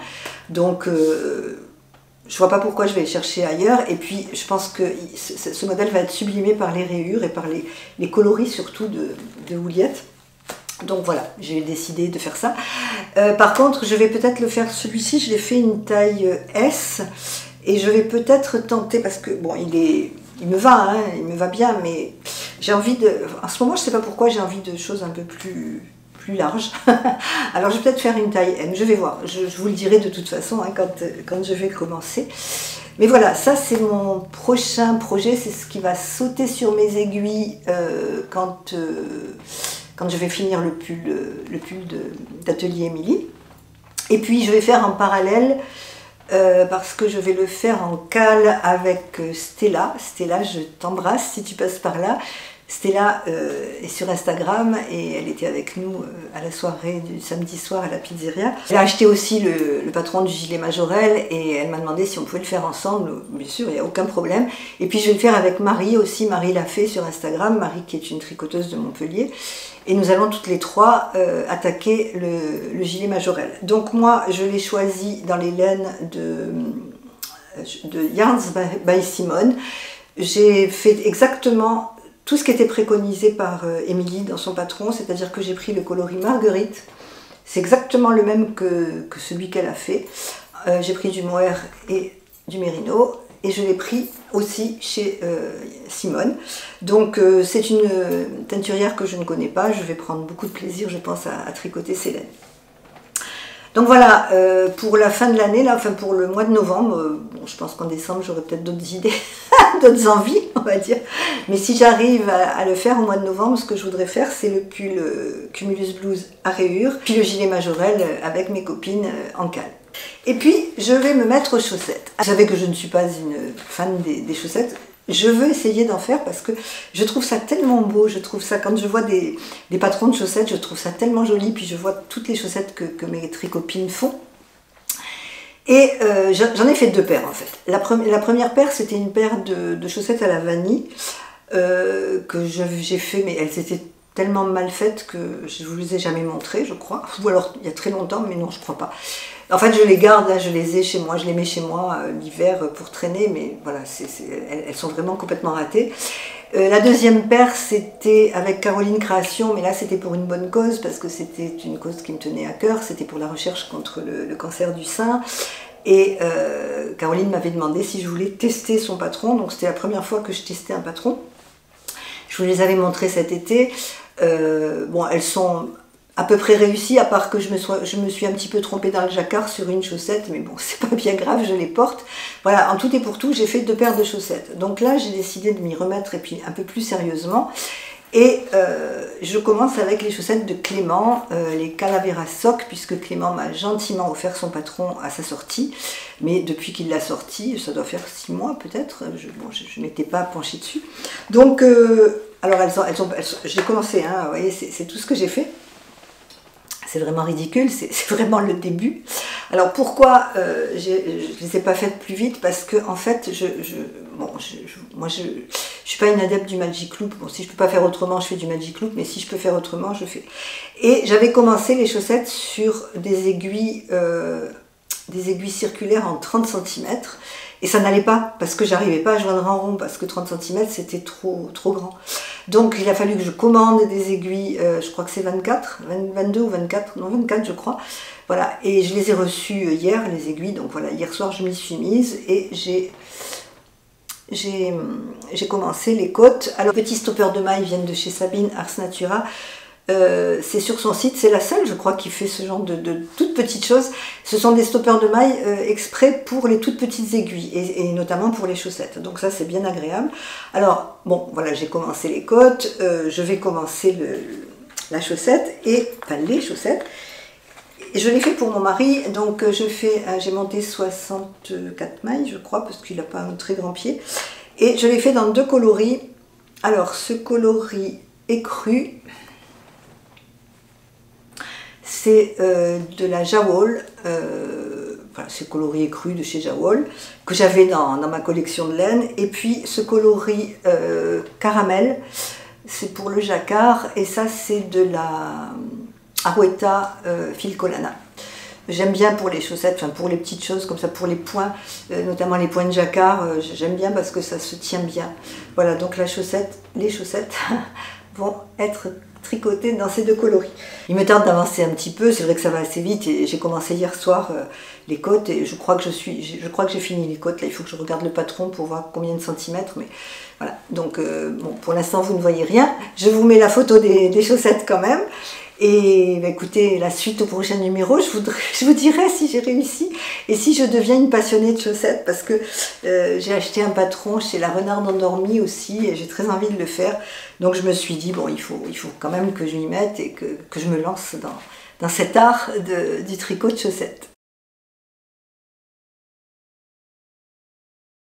Donc je vois pas pourquoi je vais chercher ailleurs et puis je pense que ce modèle va être sublimé par les rayures et par les coloris surtout de Ouliette. Donc voilà, j'ai décidé de faire ça. Par contre, je vais peut-être le faire, celui-ci, je l'ai fait une taille S. Et je vais peut-être tenter, parce que bon, il me va, hein, il me va bien, mais j'ai envie de... En ce moment, je ne sais pas pourquoi, j'ai envie de choses un peu plus larges. Alors je vais peut-être faire une taille M, je vais voir. Je vous le dirai de toute façon hein, quand je vais commencer. Mais voilà, ça c'est mon prochain projet, c'est ce qui va sauter sur mes aiguilles quand je vais finir le pull d'Atelier Émilie. Et puis je vais faire en parallèle parce que je vais le faire en cale avec Stella. Stella, je t'embrasse si tu passes par là. Stella est sur Instagram et elle était avec nous à la soirée du samedi soir à la pizzeria. Elle a acheté aussi le patron du gilet Majorelle et elle m'a demandé si on pouvait le faire ensemble. Bien sûr, il n'y a aucun problème. Et puis je vais le faire avec Marie aussi. Marie l'a fait sur Instagram. Marie qui est une tricoteuse de Montpellier. Et nous allons toutes les trois attaquer le gilet Majorelle. Donc moi, je l'ai choisi dans les laines de Yarns by Simone. J'ai fait exactement tout ce qui était préconisé par Émilie dans son patron, c'est-à-dire que j'ai pris le coloris Marguerite. C'est exactement le même que celui qu'elle a fait. J'ai pris du mohair et du mérino. Et je l'ai pris aussi chez Simone. Donc c'est une teinturière que je ne connais pas. Je vais prendre beaucoup de plaisir, je pense, à tricoter ces laines. Donc voilà, pour la fin de l'année, enfin pour le mois de novembre, bon, je pense qu'en décembre j'aurai peut-être d'autres idées, d'autres envies, on va dire. Mais si j'arrive à le faire au mois de novembre, ce que je voudrais faire, c'est le pull Cumulus Blues à rayures, puis le gilet Majorelle avec mes copines en cale. Et puis, je vais me mettre aux chaussettes. Vous savez que je ne suis pas une fan des chaussettes. Je veux essayer d'en faire parce que je trouve ça tellement beau. Je trouve ça, quand je vois des patrons de chaussettes, je trouve ça tellement joli. Puis je vois toutes les chaussettes que mes tricopines font. Et j'en ai fait 2 paires en fait. La première paire, c'était une paire de chaussettes à la vanille que j'ai fait, mais elles étaient tellement mal faites que je ne vous les ai jamais montrées, je crois. Ou alors il y a très longtemps, mais non, je ne crois pas. En fait, je les garde, là, je les ai chez moi, je les mets chez moi l'hiver pour traîner, mais voilà, elles sont vraiment complètement ratées. La deuxième paire, c'était avec Caroline Création, mais là, c'était pour une bonne cause, parce que c'était une cause qui me tenait à cœur, c'était pour la recherche contre le cancer du sein. Et Caroline m'avait demandé si je voulais tester son patron, donc c'était la première fois que je testais un patron. Je vous les avais montrées cet été. Bon, elles sont à peu près réussies, à part que je me suis un petit peu trompée dans le jacquard sur une chaussette, mais bon, c'est pas bien grave, je les porte. Voilà, en tout et pour tout, j'ai fait 2 paires de chaussettes. Donc là, j'ai décidé de m'y remettre, et puis un peu plus sérieusement. Et je commence avec les chaussettes de Clément, les Calavera Sock, puisque Clément m'a gentiment offert son patron à sa sortie. Mais depuis qu'il l'a sorti, ça doit faire 6 mois peut-être, je ne m'étais pas penchée dessus. Donc, alors j'ai commencé, hein, vous voyez, c'est tout ce que j'ai fait. C'est vraiment ridicule, c'est vraiment le début. Alors pourquoi je ne les ai pas faites plus vite? Parce que en fait, moi je suis pas une adepte du Magic Loop. Bon, si je peux pas faire autrement, je fais du Magic Loop, mais si je peux faire autrement, je fais. Et j'avais commencé les chaussettes sur des aiguilles circulaires en 30 cm. Et ça n'allait pas, parce que j'arrivais pas à joindre en rond, parce que 30 cm c'était trop grand. Donc il a fallu que je commande des aiguilles, je crois que c'est 22 ou 24, non 24 je crois. Voilà, et je les ai reçues hier, les aiguilles, donc voilà, hier soir je m'y suis mise et j'ai commencé les côtes. Alors, petits stoppers de mailles viennent de chez Sabine Ars Natura. C'est sur son site, c'est la seule je crois qui fait ce genre de toutes petites choses. Ce sont des stoppers de mailles exprès pour les toutes petites aiguilles et notamment pour les chaussettes, donc ça c'est bien agréable. Alors bon voilà, j'ai commencé les côtes, je vais commencer la chaussette, enfin les chaussettes, et je l'ai fait pour mon mari. Donc j'ai monté 64 mailles je crois, parce qu'il n'a pas un très grand pied, et je l'ai fait dans 2 coloris. Alors ce coloris écru, c'est de la Jawol, voilà, c'est coloris écru de chez Jawol, que j'avais dans ma collection de laine. Et puis ce coloris caramel, c'est pour le jacquard, et ça c'est de la Arouetta Filcolana. J'aime bien pour les chaussettes, enfin pour les petites choses comme ça, pour les points, notamment les points de jacquard, j'aime bien parce que ça se tient bien. Voilà, donc les chaussettes vont être tricotées dans ces 2 coloris. Il me tarde d'avancer un petit peu, c'est vrai que ça va assez vite, et j'ai commencé hier soir les côtes, et je crois que j'ai fini les côtes. Là, il faut que je regarde le patron pour voir combien de centimètres, mais voilà. Donc bon, pour l'instant vous ne voyez rien, je vous mets la photo des chaussettes quand même. Et bah, écoutez, la suite au prochain numéro, je vous dirai si j'ai réussi et si je deviens une passionnée de chaussettes, parce que j'ai acheté un patron chez la Renarde Endormie aussi, et j'ai très envie de le faire. Donc je me suis dit, bon, il faut quand même que je m'y mette et que je me lance dans cet art du tricot de chaussettes.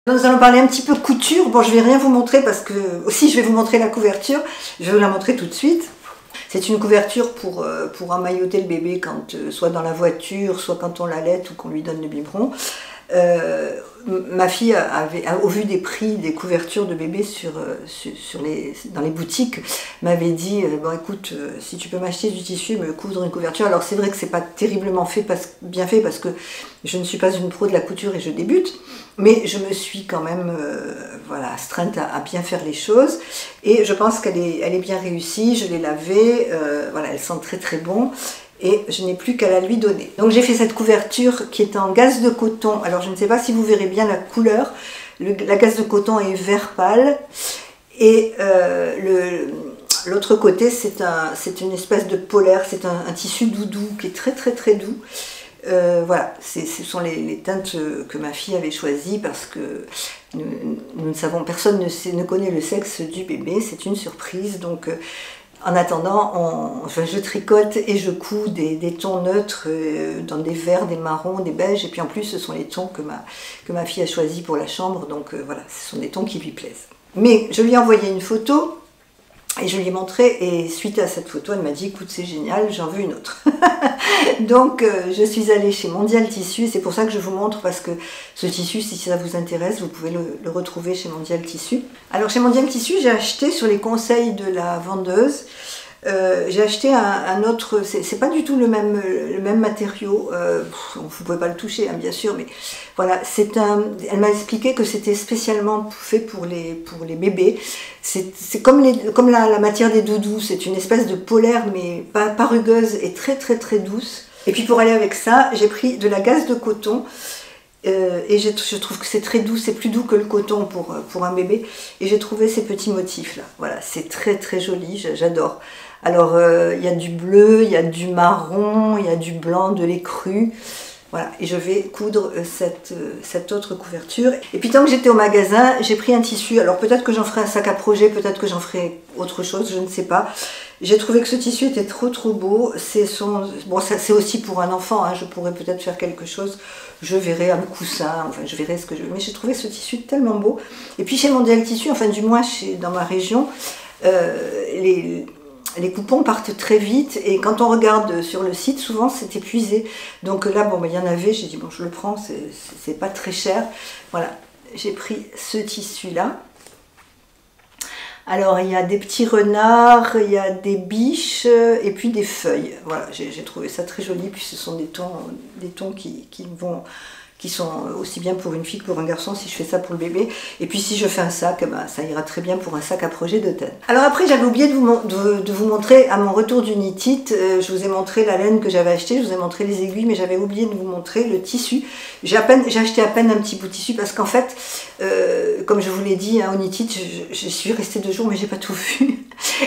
Nous allons parler un petit peu couture. Bon, je vais rien vous montrer parce que aussi je vais vous montrer la couverture. Je vais vous la montrer tout de suite. C'est une couverture pour emmailloter le bébé quand soit dans la voiture, soit quand on l'allait ou qu'on lui donne le biberon. Ma fille au vu des prix des couvertures de bébé dans les boutiques, m'avait dit bon écoute, si tu peux m'acheter du tissu et me coudre une couverture. Alors c'est vrai que c'est pas terriblement bien fait parce que je ne suis pas une pro de la couture et je débute, mais je me suis quand même voilà, astreinte à bien faire les choses et je pense qu'elle est bien réussie. Je l'ai lavée, voilà, elle sent très très bon. Et je n'ai plus qu'à la lui donner. Donc j'ai fait cette couverture qui est en gaze de coton. Alors je ne sais pas si vous verrez bien la couleur. La gaze de coton est vert pâle. Et l'autre côté c'est une espèce de polaire. C'est un tissu doudou qui est très très très doux. Voilà, ce sont les teintes que ma fille avait choisies parce que nous ne savons, personne ne connaît le sexe du bébé. C'est une surprise. Donc en attendant, je tricote et je couds des tons neutres dans des verts, des marrons, des beiges. Et puis en plus, ce sont les tons que ma fille a choisis pour la chambre. Donc voilà, ce sont des tons qui lui plaisent. Mais je lui ai envoyé une photo et je lui ai montré. Et suite à cette photo, elle m'a dit, écoute, c'est génial, j'en veux une autre. Donc je suis allée chez Mondial Tissu. C'est pour ça que je vous montre, parce que ce tissu, si ça vous intéresse, vous pouvez le retrouver chez Mondial Tissu. Alors chez Mondial Tissu, j'ai acheté sur les conseils de la vendeuse, j'ai acheté un autre, c'est pas du tout le même matériau, vous ne pouvez pas le toucher hein, bien sûr, mais voilà, elle m'a expliqué que c'était spécialement fait pour les bébés. C'est comme la matière des doudous, c'est une espèce de polaire mais pas rugueuse et très très très douce. Et puis pour aller avec ça, j'ai pris de la gaze de coton. Et je trouve que c'est très doux, c'est plus doux que le coton pour un bébé. Et j'ai trouvé ces petits motifs là, voilà, c'est très très joli, j'adore. Alors il y a du bleu, il y a du marron, il y a du blanc, de l'écru. Voilà, et je vais coudre cette autre couverture. Et puis tant que j'étais au magasin, j'ai pris un tissu. Alors peut-être que j'en ferai un sac à projet, peut-être que j'en ferai autre chose, je ne sais pas. J'ai trouvé que ce tissu était trop beau. Bon, c'est aussi pour un enfant, hein, je pourrais peut-être faire quelque chose. Je verrai un coussin, enfin je verrai ce que je veux. Mais j'ai trouvé ce tissu tellement beau. Et puis chez Mondial Tissu, enfin du moins dans ma région, les coupons partent très vite et quand on regarde sur le site, souvent c'est épuisé. Donc là, bon, il y en avait, j'ai dit bon, je le prends, c'est pas très cher. Voilà, j'ai pris ce tissu-là. Alors il y a des petits renards, il y a des biches et puis des feuilles. Voilà, j'ai trouvé ça très joli. Puis ce sont des tons qui sont aussi bien pour une fille que pour un garçon si je fais ça pour le bébé. Et puis si je fais un sac, bah, ça ira très bien pour un sac à projet d'automne. Alors après, j'avais oublié de vous montrer, à mon retour du Knit-It, je vous ai montré la laine que j'avais achetée, je vous ai montré les aiguilles, mais j'avais oublié de vous montrer le tissu. J'ai acheté à peine un petit bout de tissu parce qu'en fait, comme je vous l'ai dit, hein, au Knit-It, je suis restée 2 jours, mais j'ai pas tout vu.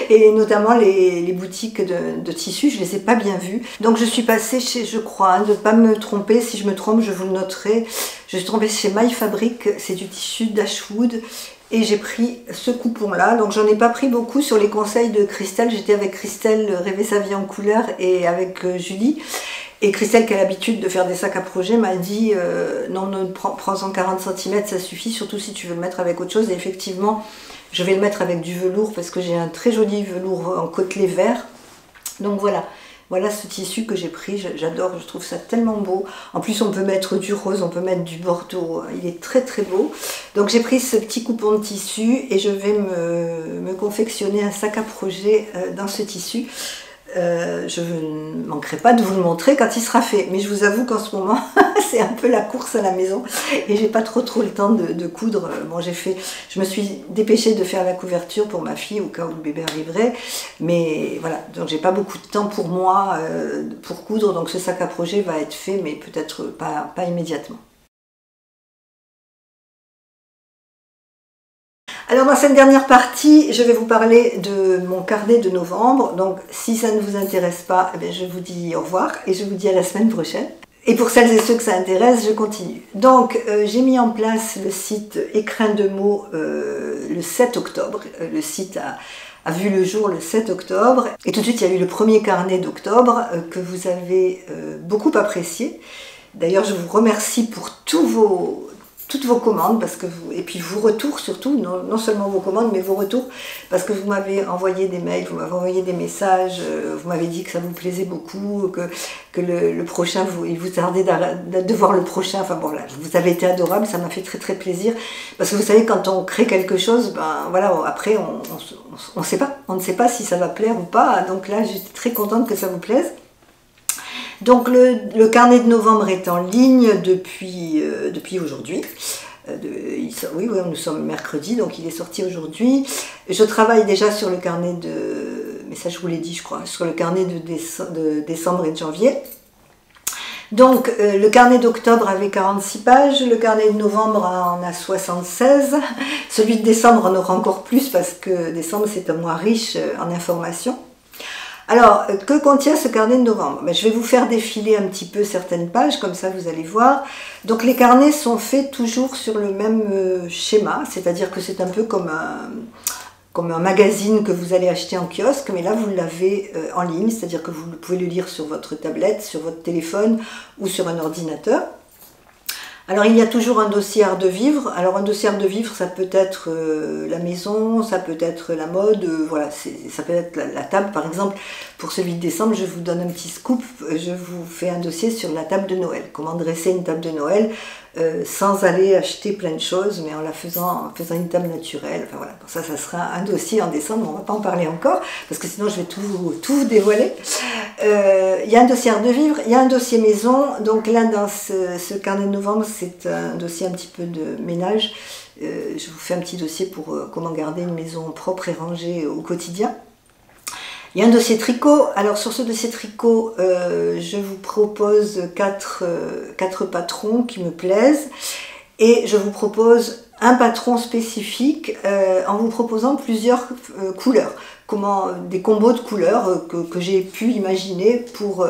Et notamment les boutiques de tissus, je les ai pas bien vues. Donc je suis passée chez, je crois, hein, de ne pas me tromper, si je me trompe, je vous le noterai. Je suis tombée chez My Fabric, c'est du tissu Dashwood et j'ai pris ce coupon là. Donc j'en ai pas pris beaucoup sur les conseils de Christelle. J'étais avec Christelle Rêver sa vie en couleur et avec Julie. Et Christelle, qui a l'habitude de faire des sacs à projet, m'a dit non, prends-en 40 cm, ça suffit, surtout si tu veux le mettre avec autre chose. Et effectivement, je vais le mettre avec du velours parce que j'ai un très joli velours en côtelé vert. Donc voilà. Voilà ce tissu que j'ai pris, j'adore, je trouve ça tellement beau. En plus, on peut mettre du rose, on peut mettre du bordeaux, il est très très beau. Donc j'ai pris ce petit coupon de tissu et je vais me confectionner un sac à projet dans ce tissu. Je ne manquerai pas de vous le montrer quand il sera fait, mais je vous avoue qu'en ce moment c'est un peu la course à la maison et j'ai pas trop le temps de coudre. Bon, je me suis dépêchée de faire la couverture pour ma fille au cas où le bébé arriverait, mais voilà, donc j'ai pas beaucoup de temps pour moi pour coudre, donc ce sac à projet va être fait, mais peut-être pas immédiatement. Alors dans cette dernière partie, je vais vous parler de mon carnet de novembre. Donc si ça ne vous intéresse pas, eh bien, je vous dis au revoir et je vous dis à la semaine prochaine. Et pour celles et ceux que ça intéresse, je continue. Donc j'ai mis en place le site Écrin de mots le 7 octobre. Le site a vu le jour le 7 octobre. Et tout de suite, il y a eu le premier carnet d'octobre que vous avez beaucoup apprécié. D'ailleurs, je vous remercie pour tous toutes vos commandes, parce que et puis vos retours surtout, non seulement vos commandes, mais vos retours, parce que vous m'avez envoyé des mails, vous m'avez envoyé des messages, vous m'avez dit que ça vous plaisait beaucoup, que le prochain, il vous tardait de voir le prochain, enfin bon, voilà, vous avez été adorable, ça m'a fait très très plaisir, parce que vous savez, quand on crée quelque chose, ben voilà, après on sait pas, on ne sait pas si ça va plaire ou pas, donc là j'étais très contente que ça vous plaise. Donc le carnet de novembre est en ligne depuis aujourd'hui. Oui, nous sommes mercredi, donc il est sorti aujourd'hui. Je travaille déjà sur le carnet mais ça je vous l'ai dit je crois, sur le carnet de décembre et de janvier. Donc le carnet d'octobre avait 46 pages, le carnet de novembre en a 76, celui de décembre en aura encore plus parce que décembre c'est un mois riche en informations. Alors, que contient ce carnet de novembre? Je vais vous faire défiler un petit peu certaines pages, comme ça vous allez voir. Donc les carnets sont faits toujours sur le même schéma, c'est-à-dire que c'est un peu comme un magazine que vous allez acheter en kiosque, mais là vous l'avez en ligne, c'est-à-dire que vous pouvez le lire sur votre tablette, sur votre téléphone ou sur un ordinateur. Alors il y a toujours un dossier art de vivre. Alors un dossier art de vivre, ça peut être la maison, ça peut être la mode, voilà, ça peut être la table par exemple. Pour celui de décembre, je vous donne un petit scoop, je vous fais un dossier sur la table de Noël. Comment dresser une table de Noël sans aller acheter plein de choses, mais en faisant une table naturelle. Enfin voilà, ça sera un dossier en décembre, on ne va pas en parler encore, parce que sinon je vais tout vous dévoiler. Il y a un dossier art de vivre, il y a un dossier maison, donc là dans ce carnet de novembre, c'est un dossier un petit peu de ménage. Je vous fais un petit dossier pour comment garder une maison propre et rangée au quotidien. Il y a un dossier tricot. Alors sur ce dossier tricot, je vous propose quatre patrons qui me plaisent et je vous propose un patron spécifique en vous proposant plusieurs couleurs. Des combos de couleurs que j'ai pu imaginer pour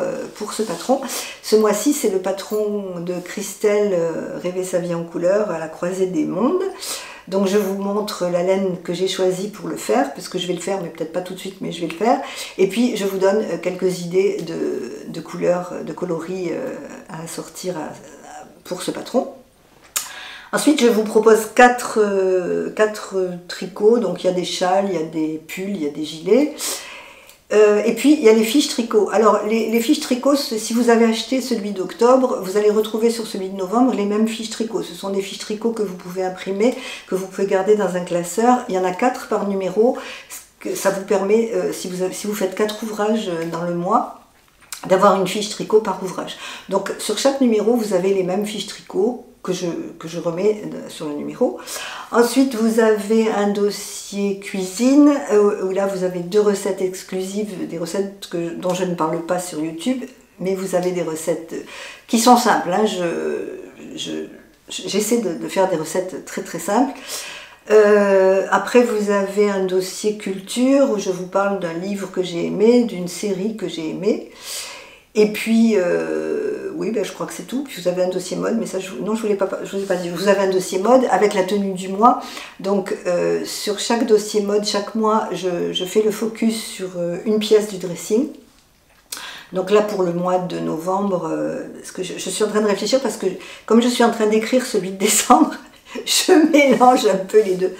ce patron. Ce mois-ci, c'est le patron de Christelle Rêver sa vie en couleur à la croisée des mondes. Donc je vous montre la laine que j'ai choisie pour le faire, parce que je vais le faire, mais peut-être pas tout de suite, mais je vais le faire. Et puis je vous donne quelques idées de couleurs, de coloris à sortir pour ce patron. Ensuite, je vous propose quatre tricots, donc il y a des châles, il y a des pulls, il y a des gilets. Et puis, il y a les fiches tricot. Alors, les fiches tricot, si vous avez acheté celui d'octobre, vous allez retrouver sur celui de novembre les mêmes fiches tricot. Ce sont des fiches tricot que vous pouvez imprimer, que vous pouvez garder dans un classeur. Il y en a 4 par numéro. Ça vous permet, si vous faites 4 ouvrages dans le mois, d'avoir une fiche tricot par ouvrage. Donc, sur chaque numéro, vous avez les mêmes fiches tricot que je remets sur le numéro. Ensuite, vous avez un dossier cuisine, où là, vous avez 2 recettes exclusives, des recettes dont je ne parle pas sur YouTube, mais vous avez des recettes qui sont simples. Hein. J'essaie de faire des recettes très très simples. Après, vous avez un dossier culture, où je vous parle d'un livre que j'ai aimé, d'une série que j'ai aimée. Et puis, oui, je crois que c'est tout. Puis vous avez un dossier mode, mais ça, non, je ne vous ai pas dit. Vous avez un dossier mode avec la tenue du mois. Donc, sur chaque dossier mode, chaque mois, je fais le focus sur une pièce du dressing. Donc là, pour le mois de novembre, parce que je suis en train de réfléchir, parce que comme je suis en train d'écrire celui de décembre, je mélange un peu les deux.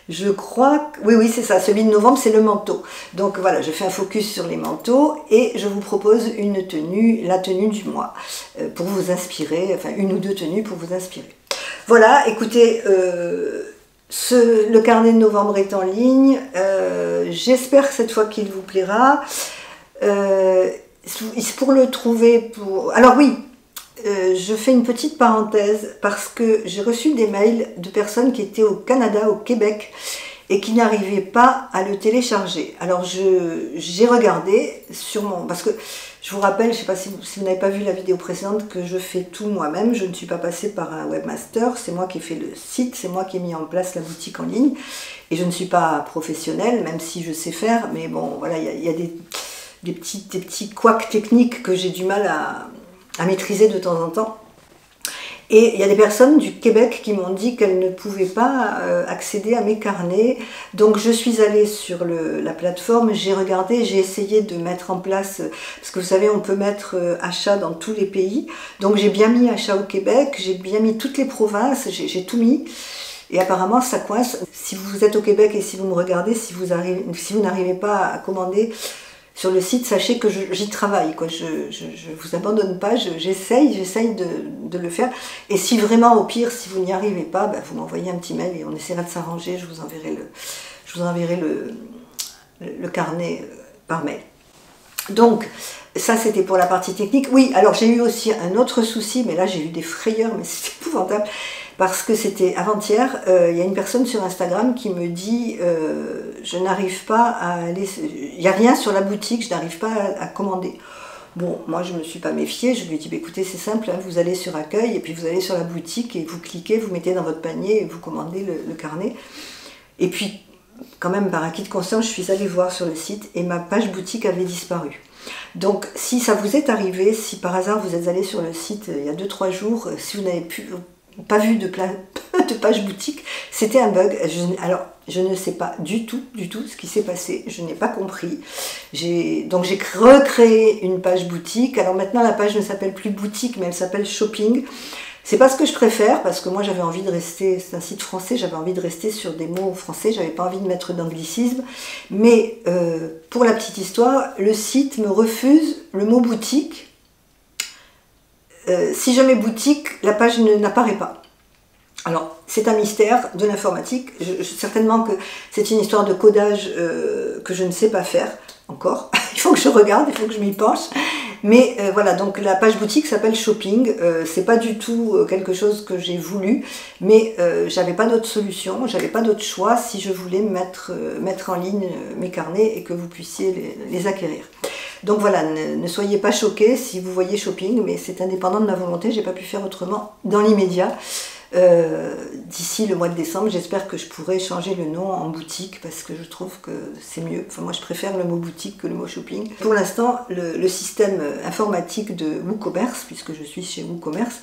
Je crois que... Oui, c'est ça. Celui de novembre, c'est le manteau. Donc voilà, je fais un focus sur les manteaux et je vous propose une tenue, la tenue du mois, pour vous inspirer, enfin 1 ou 2 tenues pour vous inspirer. Voilà, écoutez, le carnet de novembre est en ligne. J'espère cette fois qu'il vous plaira. Pour le trouver... Alors oui, je fais une petite parenthèse parce que j'ai reçu des mails de personnes qui étaient au Canada, au Québec, et qui n'arrivaient pas à le télécharger. Alors j'ai regardé sur parce que je vous rappelle, je ne sais pas si vous n'avez pas vu la vidéo précédente, que je fais tout moi-même. Je ne suis pas passée par un webmaster, c'est moi qui ai fait le site, c'est moi qui ai mis en place la boutique en ligne, et je ne suis pas professionnelle, même si je sais faire, mais bon, voilà, il y a des petits couacs techniques que j'ai du mal à maîtriser de temps en temps. Et il y a des personnes du Québec qui m'ont dit qu'elles ne pouvaient pas accéder à mes carnets. Donc je suis allée sur la plateforme, j'ai regardé, j'ai essayé de mettre en place, parce que vous savez, on peut mettre achat dans tous les pays. Donc j'ai bien mis achat au Québec, j'ai bien mis toutes les provinces, j'ai tout mis. Et apparemment ça coince. Si vous êtes au Québec et si vous me regardez, si vous n'arrivez pas à commander sur le site, sachez que j'y travaille, quoi. Je vous abandonne pas, j'essaye de le faire. Et si vraiment, au pire, si vous n'y arrivez pas, ben, vous m'envoyez un petit mail et on essaiera de s'arranger. Je vous enverrai le carnet par mail. Donc, ça c'était pour la partie technique. Oui, alors j'ai eu aussi un autre souci, mais là j'ai eu des frayeurs, mais c'est épouvantable. Parce que c'était avant-hier, il y a une personne sur Instagram qui me dit je n'arrive pas à aller, il n'y a rien sur la boutique, je n'arrive pas à commander. Bon, moi je ne me suis pas méfiée, je lui ai dit bah, écoutez c'est simple, hein, vous allez sur accueil et puis vous allez sur la boutique et vous cliquez, vous mettez dans votre panier et vous commandez le carnet. Et puis quand même par acquis de conscience, je suis allée voir sur le site et ma page boutique avait disparu. Donc si ça vous est arrivé, si par hasard vous êtes allé sur le site il y a 2-3 jours, si vous n'avez pas vu de page boutique, c'était un bug. Alors, je ne sais pas du tout ce qui s'est passé, je n'ai pas compris. Donc j'ai recréé une page boutique. Alors maintenant, la page ne s'appelle plus boutique, mais elle s'appelle shopping. C'est pas ce que je préfère, parce que moi j'avais envie de rester, c'est un site français, j'avais envie de rester sur des mots français, j'avais pas envie de mettre d'anglicisme. Mais pour la petite histoire, le site me refuse le mot boutique. Si je mets boutique, la page n'apparaît pas. Alors, c'est un mystère de l'informatique. Certainement que c'est une histoire de codage que je ne sais pas faire encore. Il faut que je regarde, il faut que je m'y penche. Mais voilà, donc la page boutique s'appelle Shopping. C'est pas du tout quelque chose que j'ai voulu, mais j'avais pas d'autre solution, j'avais pas d'autre choix si je voulais mettre en ligne mes carnets et que vous puissiez les acquérir. Donc voilà, ne soyez pas choqués si vous voyez Shopping, mais c'est indépendant de ma volonté, j'ai pas pu faire autrement dans l'immédiat. D'ici le mois de décembre, j'espère que je pourrai changer le nom en boutique parce que je trouve que c'est mieux. Enfin, moi, je préfère le mot boutique que le mot shopping. Pour l'instant, le système informatique de WooCommerce, puisque je suis chez WooCommerce,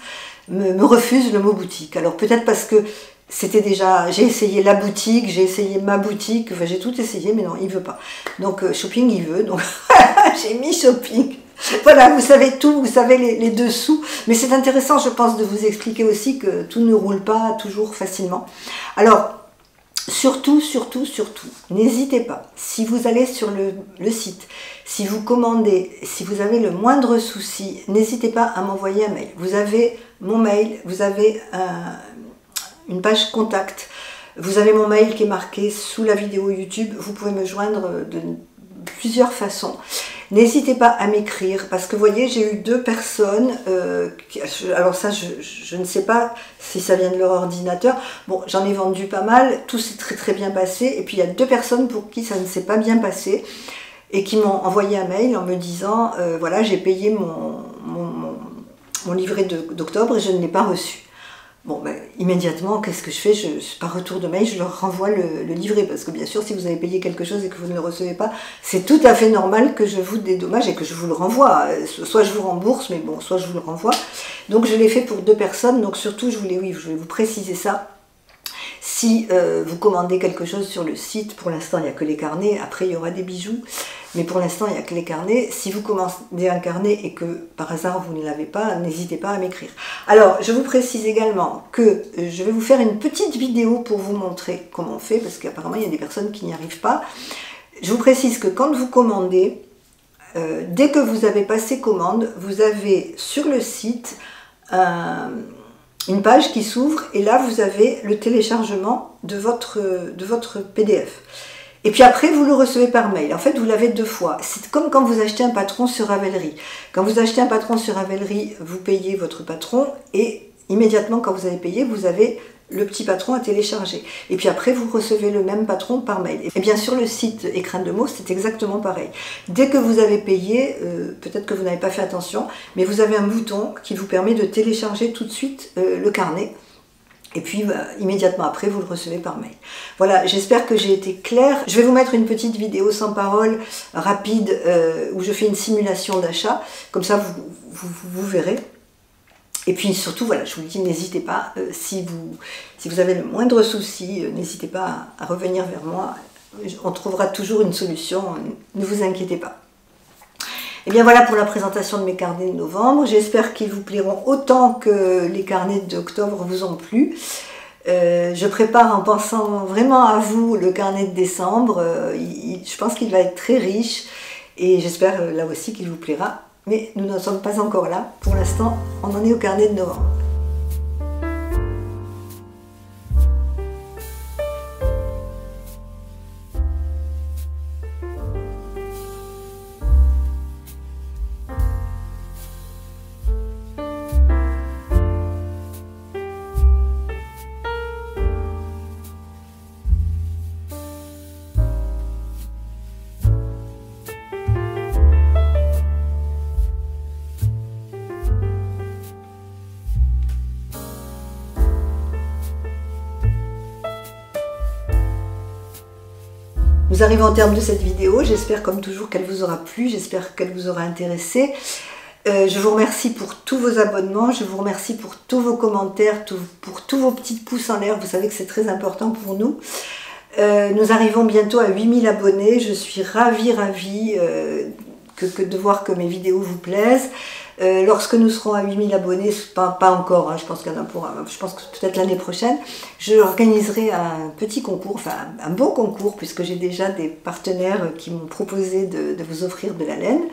me refuse le mot boutique. Alors peut-être parce que c'était déjà, j'ai essayé la boutique, j'ai essayé ma boutique, enfin j'ai tout essayé, mais non, il veut pas. Donc shopping, il veut, donc j'ai mis shopping. Voilà, vous savez tout, vous savez les dessous, mais c'est intéressant, je pense, de vous expliquer aussi que tout ne roule pas toujours facilement. Alors, surtout, n'hésitez pas, si vous allez sur le site, si vous commandez, si vous avez le moindre souci, n'hésitez pas à m'envoyer un mail. Vous avez mon mail, vous avez une page contact, vous avez mon mail qui est marqué sous la vidéo YouTube, vous pouvez me joindre de plusieurs façons. N'hésitez pas à m'écrire, parce que vous voyez, j'ai eu 2 personnes, alors ça, je ne sais pas si ça vient de leur ordinateur, bon, j'en ai vendu pas mal, tout s'est très bien passé, et puis il y a 2 personnes pour qui ça ne s'est pas bien passé, et qui m'ont envoyé un mail en me disant, voilà, j'ai payé mon livret d'octobre et je ne l'ai pas reçu. Bon, ben, immédiatement, qu'est-ce que je fais? Par retour de mail, je leur renvoie le livret. Parce que bien sûr, si vous avez payé quelque chose et que vous ne le recevez pas, c'est tout à fait normal que je vous dédommage et que je vous le renvoie. Soit je vous rembourse, mais bon, soit je vous le renvoie. Donc je l'ai fait pour 2 personnes. Donc surtout, je voulais vous préciser ça. Si vous commandez quelque chose sur le site, pour l'instant, il n'y a que les carnets. Après, il y aura des bijoux. Mais pour l'instant, il n'y a que les carnets. Si vous commandez un carnet et que par hasard vous ne l'avez pas, n'hésitez pas à m'écrire. Alors, je vous précise également que je vais vous faire une petite vidéo pour vous montrer comment on fait, parce qu'apparemment, il y a des personnes qui n'y arrivent pas. Je vous précise que quand vous commandez, dès que vous avez passé commande, vous avez sur le site une page qui s'ouvre et là, vous avez le téléchargement de votre PDF. Et puis après, vous le recevez par mail. En fait, vous l'avez 2 fois. C'est comme quand vous achetez un patron sur Ravelry. Quand vous achetez un patron sur Ravelry, vous payez votre patron et immédiatement, quand vous avez payé, vous avez le petit patron à télécharger. Et puis après, vous recevez le même patron par mail. Et bien sur le site Écrin de mots, c'est exactement pareil. Dès que vous avez payé, peut-être que vous n'avez pas fait attention, mais vous avez un bouton qui vous permet de télécharger tout de suite le carnet. Et puis, immédiatement après, vous le recevez par mail. Voilà, j'espère que j'ai été claire. Je vais vous mettre une petite vidéo sans parole, rapide, où je fais une simulation d'achat. Comme ça, vous verrez. Et puis surtout, voilà, je vous le dis, n'hésitez pas, si vous avez le moindre souci, n'hésitez pas à revenir vers moi. On trouvera toujours une solution, ne vous inquiétez pas. Et bien voilà pour la présentation de mes carnets de novembre. J'espère qu'ils vous plairont autant que les carnets d'octobre vous ont plu. Je prépare en pensant vraiment à vous le carnet de décembre. Je pense qu'il va être très riche et j'espère là aussi qu'il vous plaira. Mais nous n'en sommes pas encore là. Pour l'instant, on en est au carnet de novembre. Nous arrivons au terme de cette vidéo, j'espère comme toujours qu'elle vous aura plu, j'espère qu'elle vous aura intéressé. Je vous remercie pour tous vos abonnements, je vous remercie pour tous vos commentaires, pour tous vos petits pouces en l'air, vous savez que c'est très important pour nous. Nous arrivons bientôt à 8000 abonnés, je suis ravie de voir que mes vidéos vous plaisent. Lorsque nous serons à 8000 abonnés, pas encore, hein, je pense qu'il y en a je pense que peut-être l'année prochaine, je organiserai un petit concours, enfin un beau concours, puisque j'ai déjà des partenaires qui m'ont proposé de vous offrir de la laine.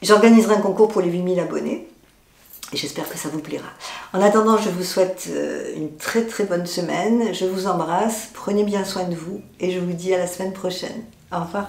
J'organiserai un concours pour les 8000 abonnés et j'espère que ça vous plaira. En attendant, je vous souhaite une très très bonne semaine, je vous embrasse, prenez bien soin de vous et je vous dis à la semaine prochaine. Au revoir.